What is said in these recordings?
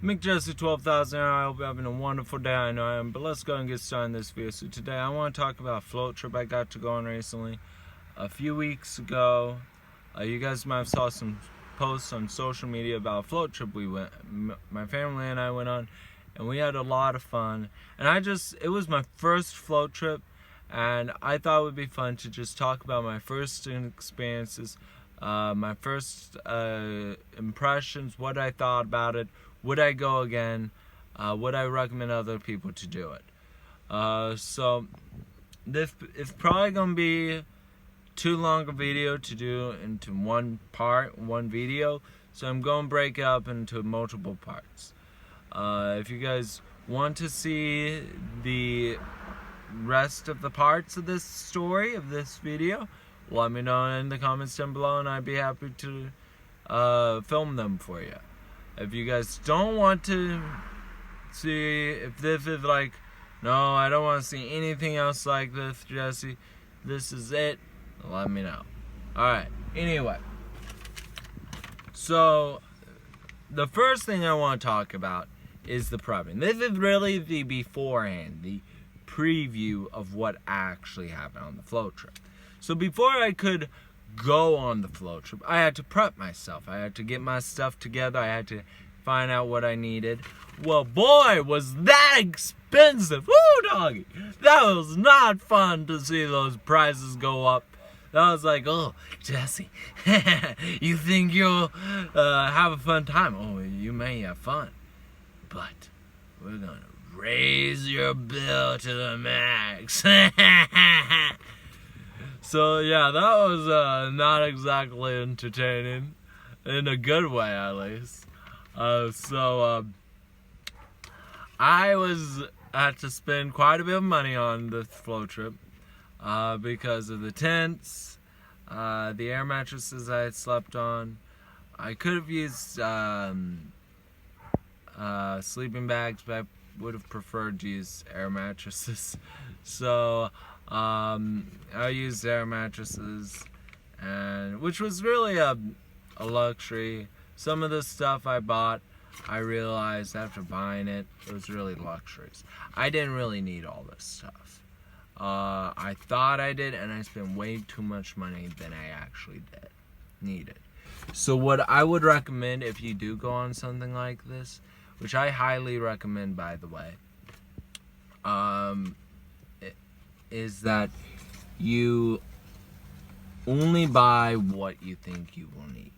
McJesse12,000 here. I hope you're having a wonderful day. I know I am, but let's go and get started in this video. So today I want to talk about a float trip I got to go on recently. A few weeks ago, you guys might have saw some posts on social media about a float trip my family and I went on, and we had a lot of fun. And it was my first float trip, and I thought it would be fun to just talk about my first experiences, my first impressions, what I thought about it. Would I go again? Would I recommend other people to do it? So this is probably gonna be too long a video to do into one video. So I'm gonna break it up into multiple parts. If you guys want to see the rest of the parts of this story, of this video, let me know in the comments down below, and I'd be happy to film them for you. If you guys don't want to see, if this is like, no, I don't want to see anything else like this, Jesse, this is it, let me know. Alright, anyway. So, the first thing I want to talk about is the prepping. This is really the beforehand, the preview of what actually happened on the float trip. So before I could go on the float trip, I had to prep myself. I had to get my stuff together. I had to find out what I needed. Well, boy, was that expensive. Woo, doggy. That was not fun to see those prices go up. That was like, oh, Jesse, you think you'll have a fun time? Oh, you may have fun, but we're gonna raise your bill to the max. So yeah, that was not exactly entertaining, in a good way at least. I had to spend quite a bit of money on this float trip because of the tents, the air mattresses I had slept on. I could have used sleeping bags, but I would have preferred to use air mattresses. So I used air mattresses, and which was really a luxury. Some of the stuff I bought, I realized after buying it, it was really luxuries. I didn't really need all this stuff. I thought I did, and I spent way too much money than I actually needed. So what I would recommend if you do go on something like this, which I highly recommend, by the way, is that you only buy what you think you will need.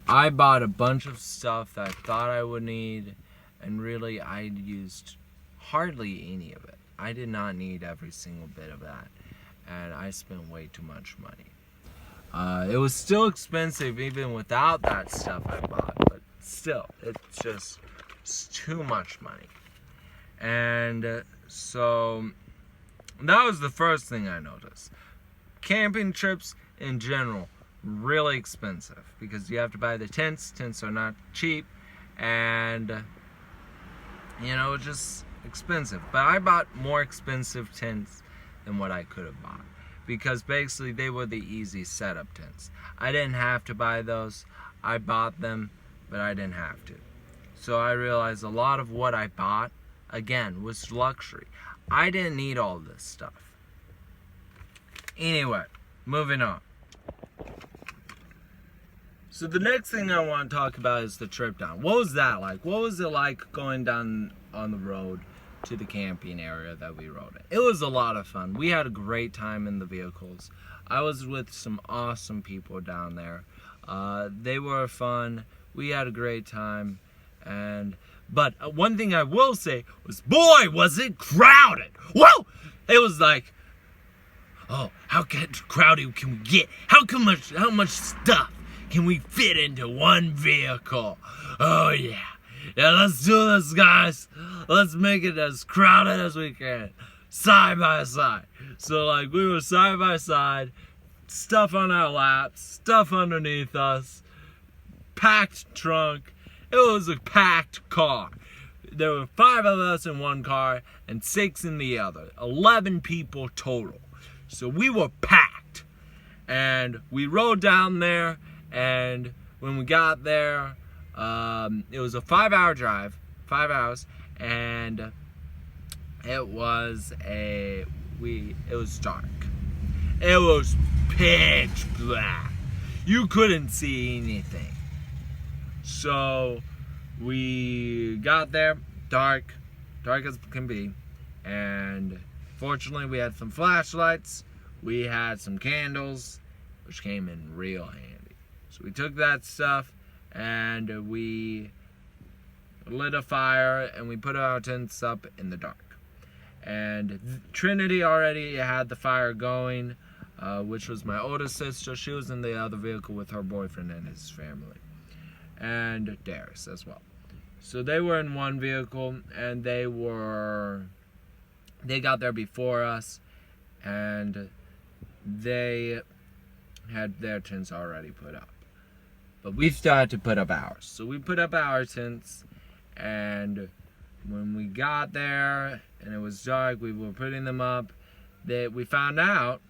I bought a bunch of stuff that I thought I would need, and really I used hardly any of it. I did not need every single bit of that, and I spent way too much money. It was still expensive even without that stuff I bought, but still, it's too much money. And so that was the first thing I noticed. Camping trips in general, really expensive because you have to buy the tents. Tents are not cheap, and just expensive. But I bought more expensive tents than what I could have bought because basically they were the easy setup tents. I didn't have to buy those. I bought them, but I didn't have to. So I realized a lot of what I bought, again, was luxury. I didn't need all this stuff. Anyway, moving on. So the next thing I want to talk about is the trip down. What was that like? What was it like going down on the road to the camping area that we rode in? It was a lot of fun. We had a great time in the vehicles. I was with some awesome people down there. They were fun. We had a great time. But one thing I will say was, boy, was it crowded. Whoa! It was like, oh, how crowded can we get? How much stuff can we fit into one vehicle? Oh yeah. Yeah, let's do this, guys. Let's make it as crowded as we can. Side by side. So like we were side by side, stuff on our laps, stuff underneath us, packed trunk. It was a packed car. There were 5 of us in one car and 6 in the other. 11 people total. So we were packed. And we rode down there, and when we got there, It was a 5-hour drive, 5 hours, and it was dark. It was pitch black. You couldn't see anything. So we got there, dark as can be, and fortunately we had some flashlights, we had some candles, which came in real handy. So we took that stuff and we lit a fire and we put our tents up in the dark. And Trinity already had the fire going, which was my oldest sister. She was in the other vehicle with her boyfriend and his family, and Darius as well. So they were in one vehicle, and they got there before us, and they had their tents already put up. But we still had to put up ours. So we put up our tents, and when we got there and it was dark, we were putting them up. We found out,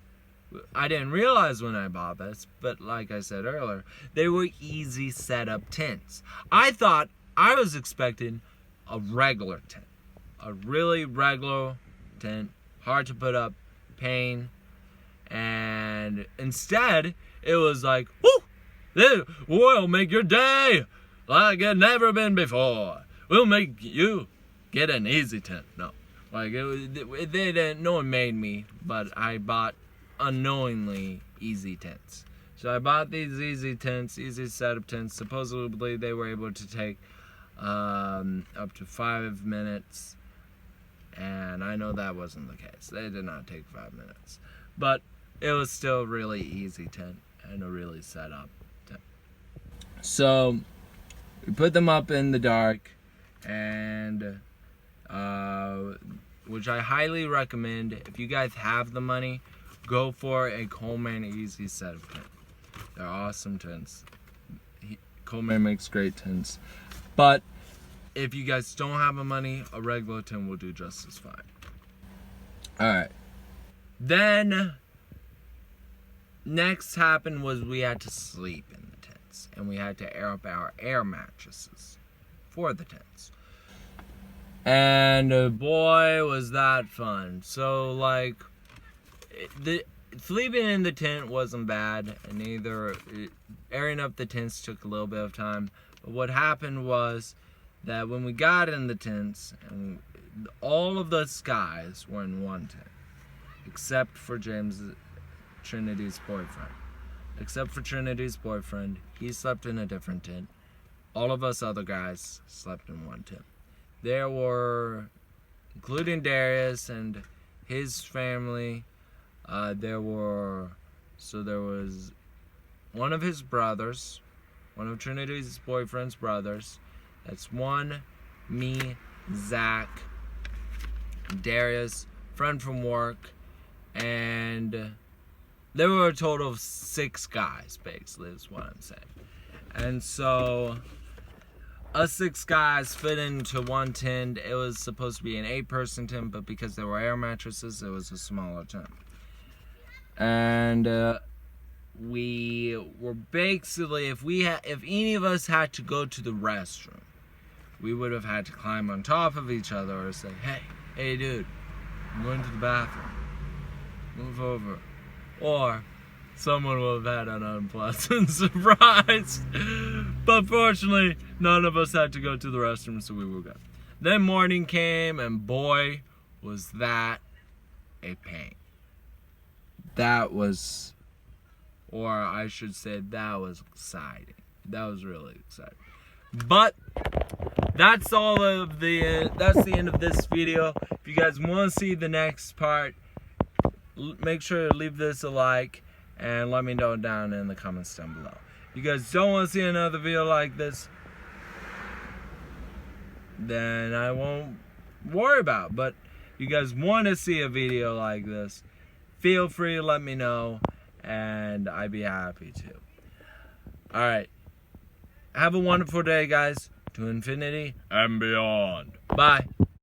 I didn't realize when I bought this, but like I said earlier, they were easy setup tents. I was expecting a regular tent, a really regular tent, hard to put up, pain, and instead it was like, whoo, we'll make your day like it never been before. We'll make you get an easy tent. No, like they didn't. No one made me, but I bought unknowingly easy tents. So I bought these easy tents, easy setup tents. Supposedly they were able to take up to 5 minutes, and I know that wasn't the case. They did not take 5 minutes, but it was still a really easy tent and a really set up tent. So we put them up in the dark, and which I highly recommend. If you guys have the money, go for a Coleman easy setup tent. They're awesome tents. Coleman makes great tents. But if you guys don't have the money, a regular tent will do just as fine. Alright. Then, next happened was we had to sleep in the tents. And we had to air up our air mattresses for the tents. And boy, was that fun. So, like, sleeping in the tent wasn't bad, and airing up the tents took a little bit of time. But what happened was that when we got in the tents, and all of the guys were in one tent, except for Trinity's boyfriend. Except for Trinity's boyfriend, he slept in a different tent. All of us other guys slept in one tent. There were, including Darius and his family, there was one of his brothers, one of Trinity's boyfriend's brothers. That's one, me, Zach, Darius, friend from work, and there were a total of 6 guys, basically, is what I'm saying. And so, us 6 guys fit into one tent. It was supposed to be an 8-person tent, but because there were air mattresses, it was a smaller tent. And we were basically, if any of us had to go to the restroom, we would have had to climb on top of each other or say, hey dude, I'm going to the bathroom, move over. Or someone would have had an unpleasant surprise. But fortunately, none of us had to go to the restroom, so we were good. Then morning came, and boy, was that a pain. That was, or I should say, that was exciting. That was really exciting. But that's that's the end of this video. If you guys want to see the next part, make sure to leave this a like and let me know down in the comments down below. If you guys don't want to see another video like this, then I won't worry about it. But if you guys want to see a video like this, feel free to let me know, and I'd be happy to. Alright. Have a wonderful day, guys. To infinity and beyond. Bye.